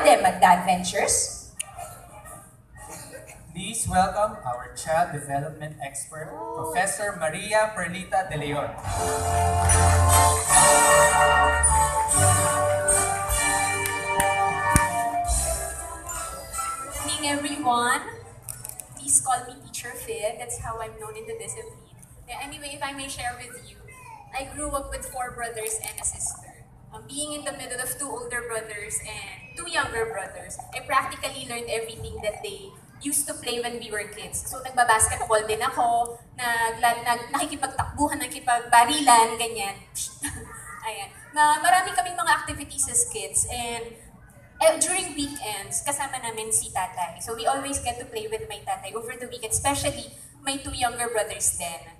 them at the adventures. Please welcome our child development expert, Professor Maria Perlita De Leon. Good evening, everyone. Please call me Teacher Phil. That's how I'm known in the discipline. Anyway, if I may share with you, I grew up with 4 brothers and a sister. Being in the middle of 2 older brothers and 2 younger brothers, I practically learned everything that they used to play when we were kids. So nagbabasketball din ako, nakikipagtakbuhan, nakikipagbarilan, ganyan. Ayan. Marami kaming mga activities as kids, and during weekends, kasama namin si tatay. So we always get to play with my tatay over the weekend, especially my 2 younger brothers then.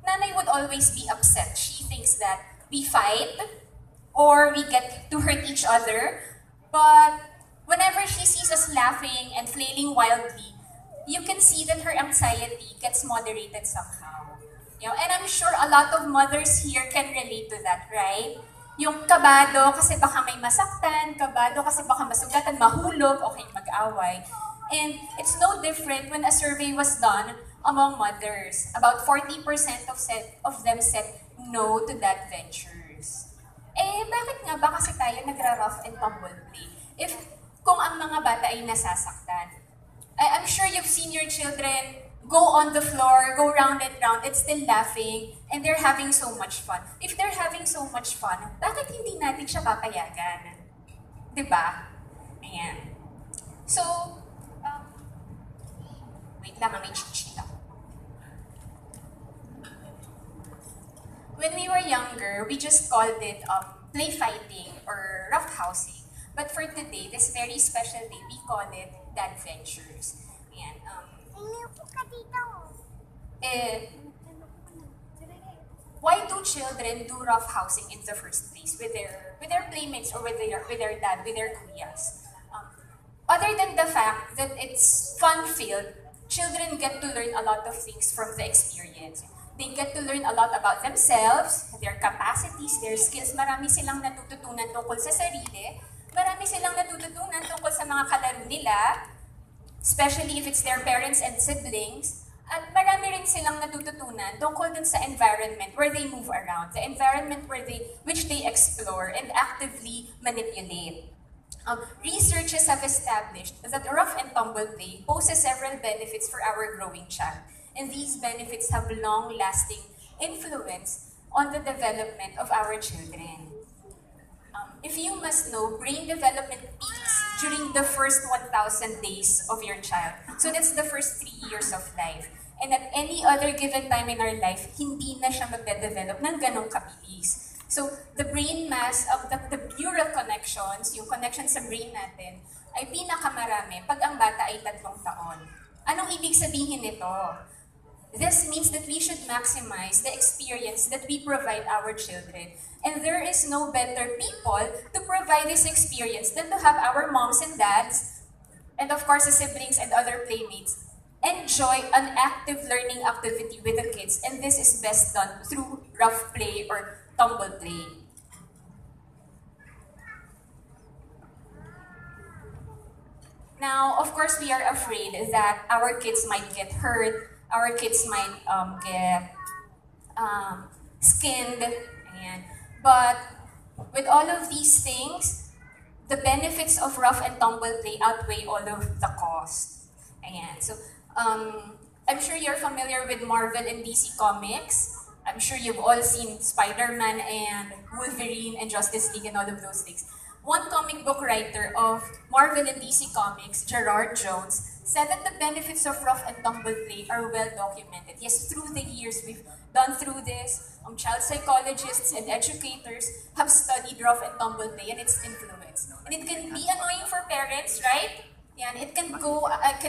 Nanay would always be upset. She thinks that we fight or we get to hurt each other, but whenever she sees us laughing and flailing wildly, you can see that her anxiety gets moderated somehow. You know, and I'm sure a lot of mothers here can relate to that, right? Yung kabado kasi baka may masaktan, kabado kasi baka masugatan, mahulog, okay, mag-away. And it's no different when a survey was done among mothers. About 40% of them said no to that ventures. Eh, bakit nga ba kasi tayo nagra-rough and tumble play? If kung ang mga bata ay nasasaktan, I'm sure you've seen your children go on the floor, go round and round, and still laughing, and they're having so much fun. If they're having so much fun, bakit hindi natin siya papayagan? Diba? Ayan. So, wait lang, may cheat ako. When we were younger, we just called it play fighting or roughhousing. But for today, this very special day, we call it the adventures. Ayan. Why do children do roughhousing in the first place with their playmates or with their dad, with their kuyas? Other than the fact that it's fun-filled, children get to learn a lot of things from the experience. They get to learn a lot about themselves, their capacities, their skills. Marami silang natututunan tungkol sa sarili. Marami silang natututunan tungkol sa mga kalaro nila, especially if it's their parents and siblings. At marami rin silang natututunan tungkol dun sa environment where they move around, the environment which they explore and actively manipulate. Researchers have established that rough and tumble play poses several benefits for our growing child, and these benefits have long-lasting influence on the development of our children. If you must know, brain development peaks during the first 1,000 days of your child. So that's the first 3 years of life. And at any other given time in our life, hindi na siya magde-develop ng ganong kabilis. So the brain mass of the neural connections, yung connection sa brain natin, ay pinakamarami pag ang bata ay 3 taon. Anong ibig sabihin nito? This means that we should maximize the experience that we provide our children. And there is no better people to provide this experience than to have our moms and dads, and of course the siblings and other playmates, enjoy an active learning activity with the kids. And this is best done through rough play or tumble play. Now, of course, we are afraid that our kids might get hurt, our kids might get skinned, but with all of these things, the benefits of rough and tumble play outweigh all of the cost. So I'm sure you're familiar with Marvel and DC Comics. I'm sure you've all seen Spider-Man and Wolverine and Justice League and all of those things. One comic book writer of Marvel and DC Comics, Gerard Jones, said that the benefits of rough and tumble play are well documented. Yes, through the years we've done through this. Child psychologists and educators have studied rough and tumble play and its influence. And it can be annoying for parents, right? And it can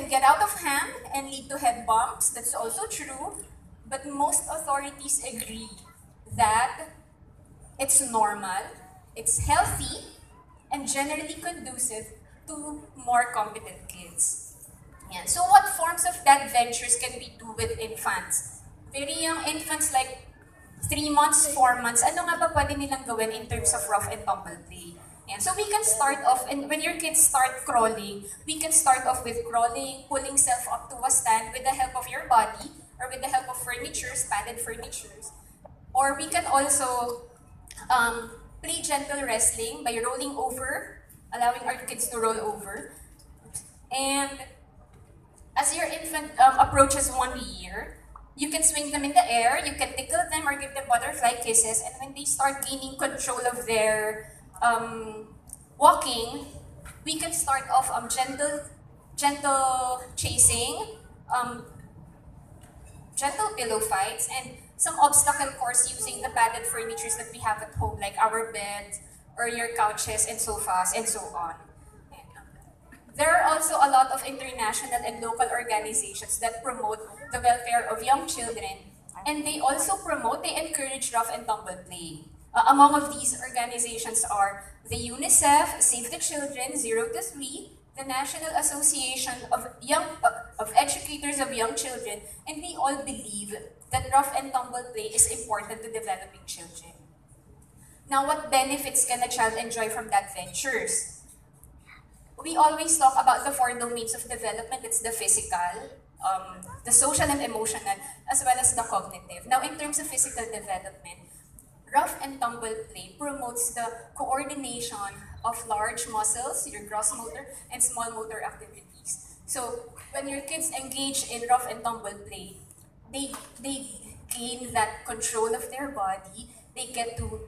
get out of hand and lead to head bumps. That's also true. But most authorities agree that it's normal, it's healthy, and generally conducive to more competent kids. So what forms of that ventures can we do with infants? Very young infants like 3 months, 4 months, ano nga ba pwede nilang gawin in terms of rough and tumble play? And so we can start off, and when your kids start crawling, we can start off with crawling, pulling self up to a stand with the help of your body, or with the help of furnitures, padded furnitures. Or we can also play gentle wrestling by rolling over, allowing our kids to roll over. And as your infant approaches 1 year, you can swing them in the air, you can tickle them or give them butterfly kisses, and when they start gaining control of their walking, we can start off gentle chasing, gentle pillow fights, and some obstacle course using the padded furnitures that we have at home, like our beds or your couches and sofas and so on. There are also a lot of international and local organizations that promote the welfare of young children, and they also they encourage rough and tumble play. Among of these organizations are the UNICEF, Save the Children, 0 to 3, the National Association of Educators of Young Children, and we all believe that rough and tumble play is important to developing children. Now, what benefits can a child enjoy from that ventures? We always talk about the 4 domains of development. It's the physical, the social and emotional, as well as the cognitive. Now, in terms of physical development, rough and tumble play promotes the coordination of large muscles, your gross motor, and small motor activities. So, when your kids engage in rough and tumble play, they gain that control of their body, they get to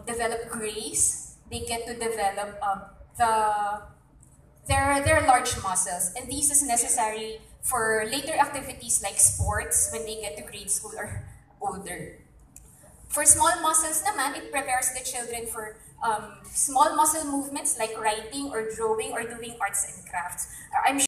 develop grace, they get to develop their large muscles, and this is necessary for later activities like sports when they get to grade school or older. For small muscles naman, it prepares the children for small muscle movements like writing or drawing or doing arts and crafts. I'm